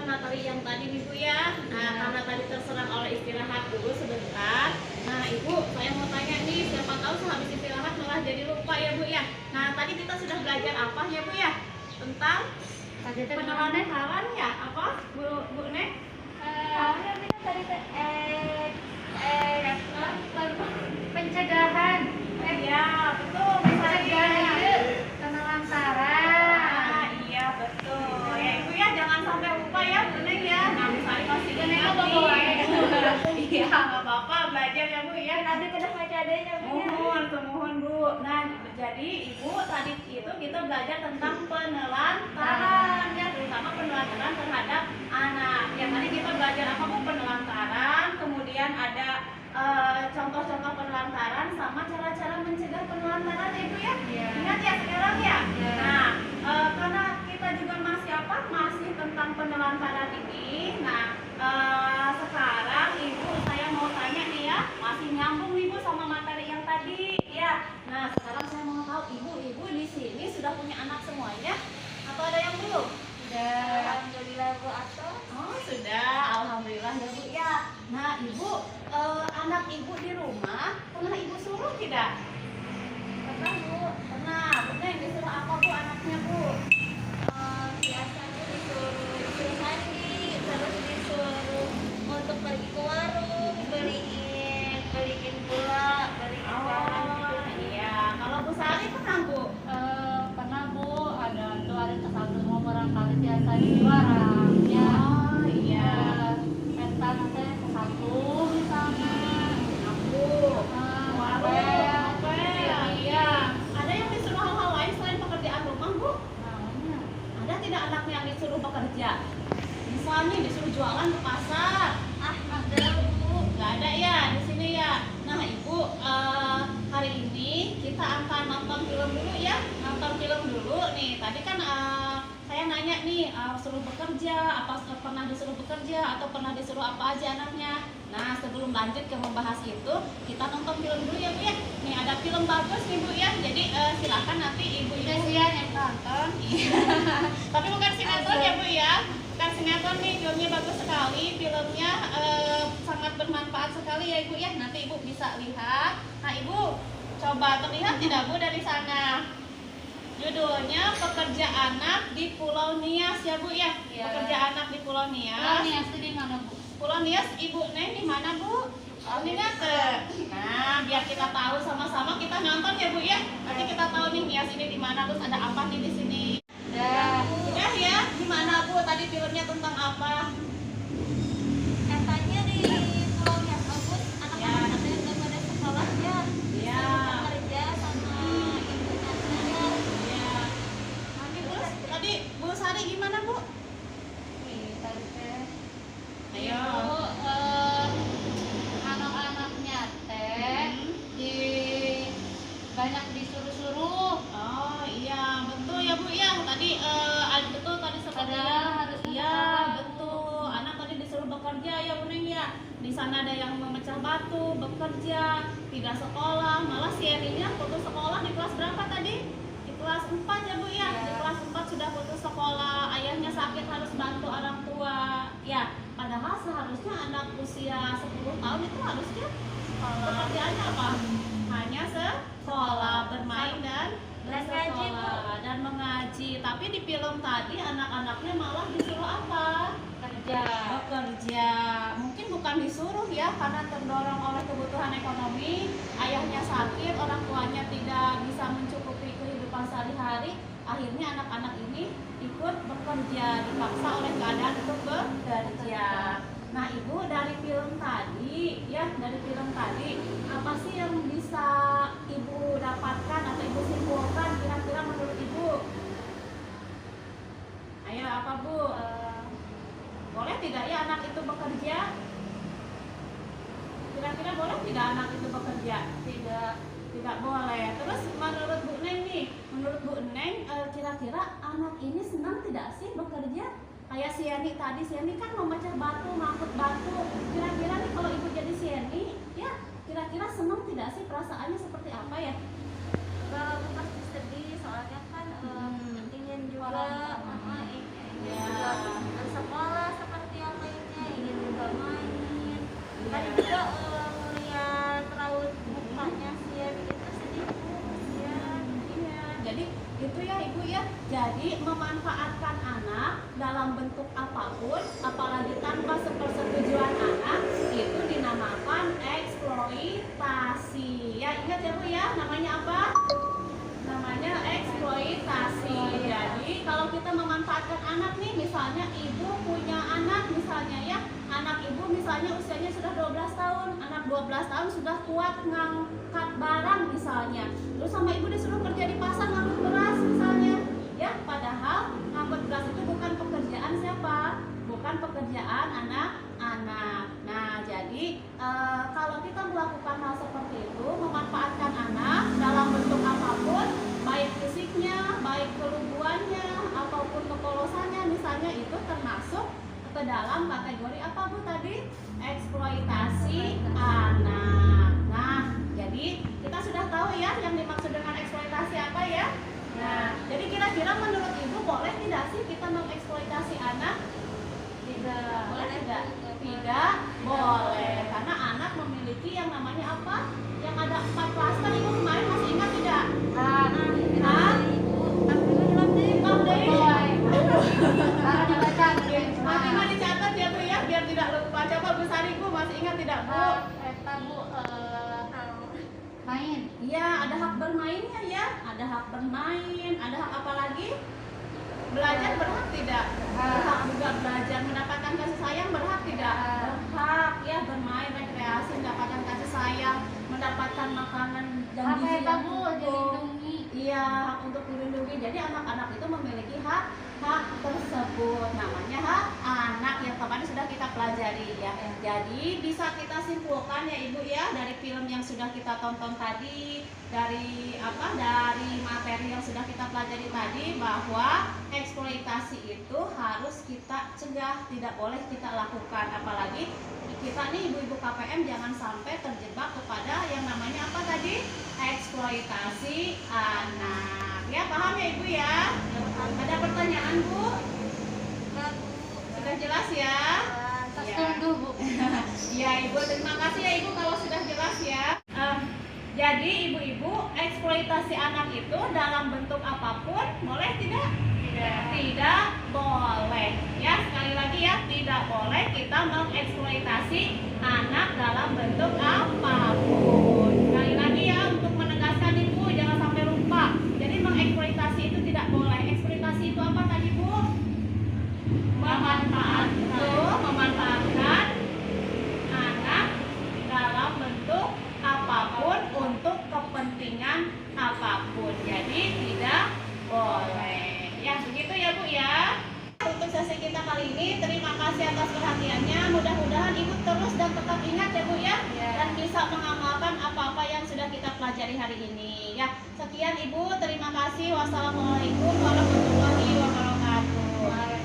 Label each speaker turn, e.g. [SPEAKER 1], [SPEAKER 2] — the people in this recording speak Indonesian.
[SPEAKER 1] materi yang tadi nih Bu ya. Nah, karena tadi terserang oleh istirahat dulu sebentar. Nah, Ibu, saya mau tanya nih, siapa tahu sehabis istirahat malah jadi lupa ya Bu ya. Nah, tadi kita sudah belajar apa ya Bu ya? Tentang penelantaran ya? Apa Bu Nek?
[SPEAKER 2] Pencegahan.
[SPEAKER 1] Ya, betul.
[SPEAKER 2] Pencegahan penelantaran.
[SPEAKER 1] Iya, betul. Ya, Ibu ya, jangan sampai lupa ya Bu Nek ya. Nah, misalnya masih ingat
[SPEAKER 2] Bawa
[SPEAKER 1] nih.
[SPEAKER 2] bawa.
[SPEAKER 1] Iya, nggak apa-apa, belajar ya Bu ya.
[SPEAKER 2] Nanti kena baca adanya Bu.
[SPEAKER 1] Mohon Bu. Nah, jadi Ibu tadi itu kita belajar tentang penelantaran ya, terutama penelantaran terhadap anak. Ya, tadi kita belajar apa Bu? Penelantaran, kemudian ada contoh-contoh penelantaran sama cara-cara mencegah penelantaran ya Bu ya.
[SPEAKER 2] Iya.
[SPEAKER 1] Ingat ya sekarang ya.
[SPEAKER 2] Iya.
[SPEAKER 1] Nah, karena kita juga masih apa? Masih tentang penelantaran ini. Nah, sekarang Ibu saya mau tanya nih ya, masih nyambung nih Bu sama materi yang tadi ya. Nah, sekarang saya mau tahu ibu di sini sudah punya anak semuanya atau ada yang belum?
[SPEAKER 2] Sudah, alhamdulillah Bu Ato.
[SPEAKER 1] Oh, sudah. Alhamdulillah ya Bu ya. Nah, Ibu anak Ibu di rumah pernah Ibu suruh tidak?
[SPEAKER 2] Pernah Bu.
[SPEAKER 1] Pernah. Pernah yang disuruh apa Bu anaknya Bu?
[SPEAKER 2] Biasanya disuruh mandi, terus disuruh untuk pergi ke warung, beliin gula, beliin garam gitu.
[SPEAKER 1] Iya. Kalau Bu Sari pernah Bu?
[SPEAKER 2] Pernah Bu, ada satu mau barangkali biasa di warung ya.
[SPEAKER 1] Oh iya.
[SPEAKER 2] Mental nanti ke satu misalnya.
[SPEAKER 1] Aku. Warung. Iya. Ada yang disuruh hal-hal lain selain pekerjaan rumah Bu?
[SPEAKER 2] Namanya.
[SPEAKER 1] Ada tidak anaknya yang disuruh bekerja? Misalnya disuruh jualan ke pasar.
[SPEAKER 2] Ada Bu.
[SPEAKER 1] Nggak ada ya di sini ya. Nah Ibu, hari ini kita akan nonton film dulu ya. Nonton film dulu nih. Tadi kan saya nanya nih, suruh bekerja, apa pernah disuruh bekerja atau pernah disuruh apa aja anaknya. Nah sebelum lanjut ke membahas itu, kita nonton film dulu ya Bu ya. Nih ada film bagus nih Bu ya. Jadi silakan nanti ibu-ibu
[SPEAKER 2] Kasihan yang nonton.
[SPEAKER 1] tapi bukan sinetron ya Bu ya. Bukan sinetron nih, filmnya bagus sekali. Filmnya sangat bermanfaat sekali ya Ibu ya. Nanti Ibu bisa lihat. Nah Ibu, coba terlihat tidak Bu dari sana? Judulnya Pekerja Anak di Pulau Nias ya Bu ya.
[SPEAKER 2] Iya.
[SPEAKER 1] Pekerja Anak di Pulau Nias.
[SPEAKER 2] Ini asli di mana Bu?
[SPEAKER 1] Pulau Nias Ibu Neng di mana Bu? Ingat Nah, biar kita tahu sama-sama kita nonton ya Bu ya. Nanti kita tahu nih Nias ini di mana, terus ada apa nih di sini.
[SPEAKER 2] Ya.
[SPEAKER 1] Udah ya, gimana Bu? Tadi filmnya tentang apa?
[SPEAKER 2] Katanya di Pulau Nias bagus, anak-anak katanya udah pada sekolahnya.
[SPEAKER 1] Ya.
[SPEAKER 2] Kerja sama ibunya saya.
[SPEAKER 1] Ya. Nanti terus tadi Bu Sari gimana Bu?
[SPEAKER 2] Nih, tadi teh.
[SPEAKER 1] Ayo.
[SPEAKER 2] Ibu, anak-anaknya teh di banyak disuruh-suruh.
[SPEAKER 1] Oh iya, betul ya Bu ya. Tadi betul tadi seperti
[SPEAKER 2] Padahal harus
[SPEAKER 1] iya,
[SPEAKER 2] sekolah, Bu.
[SPEAKER 1] betul. Anak tadi disuruh bekerja ya Bu Neng ya. Di sana ada yang memecah batu, bekerja, tidak sekolah. Malah si Erinya putus sekolah di kelas berapa tadi? Di kelas 4 ya Bu ya. Di
[SPEAKER 2] Iya.
[SPEAKER 1] kelas 4 sudah putus sekolah. Ayahnya sakit harus bantu orang tua. Ya, padahal seharusnya anak usia 10 tahun itu harusnya pekerjaannya apa? Hanya sekolah, bermain dan
[SPEAKER 2] ngaji, Bu.
[SPEAKER 1] bersekolah dan mengaji. Tapi di film tadi anak-anaknya malah disuruh apa?
[SPEAKER 2] Kerja.
[SPEAKER 1] Bekerja. Mungkin bukan disuruh ya, karena terdorong oleh kebutuhan ekonomi. Ayahnya sakit, orang tuanya tidak bisa mencukupi kehidupan sehari-hari. Akhirnya anak-anak ini ikut bekerja, dipaksa oleh keadaan untuk bekerja. Nah Ibu, dari film tadi ya, dari film tadi apa sih yang bisa Ibu dapatkan atau Ibu simpulkan kira-kira menurut Ibu? Ayo apa Bu? Boleh tidak ya anak itu bekerja? Kira-kira boleh tidak anak itu bekerja? Tidak boleh. Terus menurut Bu Neng nih, menurut Bu Neng kira-kira anak ini senang tidak sih bekerja? Kayak si Yani tadi, si Yani kan memecah batu, mengangkut batu. Kira-kira nih kalau Ibu jadi si Yani, ya kira-kira senang tidak sih, perasaannya seperti apa ya?
[SPEAKER 2] Kalau pasti sedih soalnya kan ingin juga
[SPEAKER 1] Ya.
[SPEAKER 2] bersekolah
[SPEAKER 1] begitu ya Ibu ya. Jadi memanfaatkan anak dalam bentuk apapun, apalagi tanpa sepersetujuan anak, itu dinamakan eksploitasi. Ya ingat ya Bu ya, namanya apa? Namanya eksploitasi. Jadi kalau kita memanfaatkan anak nih, misalnya ibu punya anak misalnya ya, anak ibu misalnya usianya sudah 12 tahun, anak 12 tahun sudah kuat ngangkat barang misalnya, terus sama ibu disuruh kerja di pasar ngangkut beras misalnya ya, padahal ngangkut beras itu bukan pekerjaan siapa? Bukan pekerjaan anak-anak. Nah jadi kalau kita melakukan hal seperti itu, memanfaatkan anak dalam bentuk apapun, baik fisiknya, baik keluguannya, ataupun kepolosannya misalnya, itu termasuk ke dalam kategori apa Bu tadi? Eksploitasi anak. Nah, jadi kita sudah tahu ya yang dimaksud dengan eksploitasi apa ya? Nah, jadi kira-kira menurut Ibu boleh tidak sih kita mengeksploitasi anak?
[SPEAKER 2] Tidak.
[SPEAKER 1] Boleh tidak? Tidak boleh, karena anak memiliki yang namanya apa? Yang ada 4 klaster. Ibu kemarin masih ingat tidak? Hah? Nanti mah dicatat ya Bu ya, biar tidak lupa. Coba Bu Sari, Bu masih ingat tidak Bu?
[SPEAKER 2] Main.
[SPEAKER 1] Iya, ada hak bermainnya ya. Ada hak bermain, ada hak apa lagi? Belajar berhak tidak? Berhak juga belajar. Mendapatkan kasih sayang berhak tidak? Berhak ya, bermain, rekreasi, mendapatkan kasih sayang, mendapatkan makanan dan gizi yang cukup.
[SPEAKER 2] Dilindungi.
[SPEAKER 1] Iya, hak untuk dilindungi. Jadi anak-anak itu memiliki hak tersebut, namanya hak anak yang kemarin sudah kita pelajari ya. Jadi bisa kita simpulkan ya Ibu ya, dari film yang sudah kita tonton tadi, dari materi yang sudah kita pelajari tadi, bahwa eksploitasi itu harus kita cegah, tidak boleh kita lakukan. Apalagi kita nih ibu-ibu KPM jangan sampai terjebak kepada yang namanya apa tadi? Eksploitasi anak. Ya, paham ya Ibu ya? Ada pertanyaan Bu? Sudah jelas ya?
[SPEAKER 2] Tertunduk Bu.
[SPEAKER 1] Ya Ibu, terima kasih ya Ibu kalau sudah jelas ya. Jadi ibu-ibu, eksploitasi anak itu dalam bentuk apapun boleh tidak? Tidak boleh. Ya, sekali lagi ya, tidak boleh kita mengeksploitasi anak dalam bentuk apapun. Sekali lagi ya, untuk menegaskan Ibu jangan sampai lupa. Jadi mengeksploitasi itu tidak boleh. Eksploitasi itu apa tadi Bu? Memanfaatkan anak dalam bentuk apapun untuk kepentingan apapun. Jadi tidak boleh. Ya, begitu ya Bu ya. Untuk sesi kita kali ini, terima kasih atas perhatiannya. Mudah-mudahan Ibu terus dan tetap ingat ya Bu ya, dan bisa mengamalkan apa-apa yang sudah kita pelajari hari ini. Ya, sekian Ibu, terima kasih. Wassalamualaikum warahmatullahi wabarakatuh.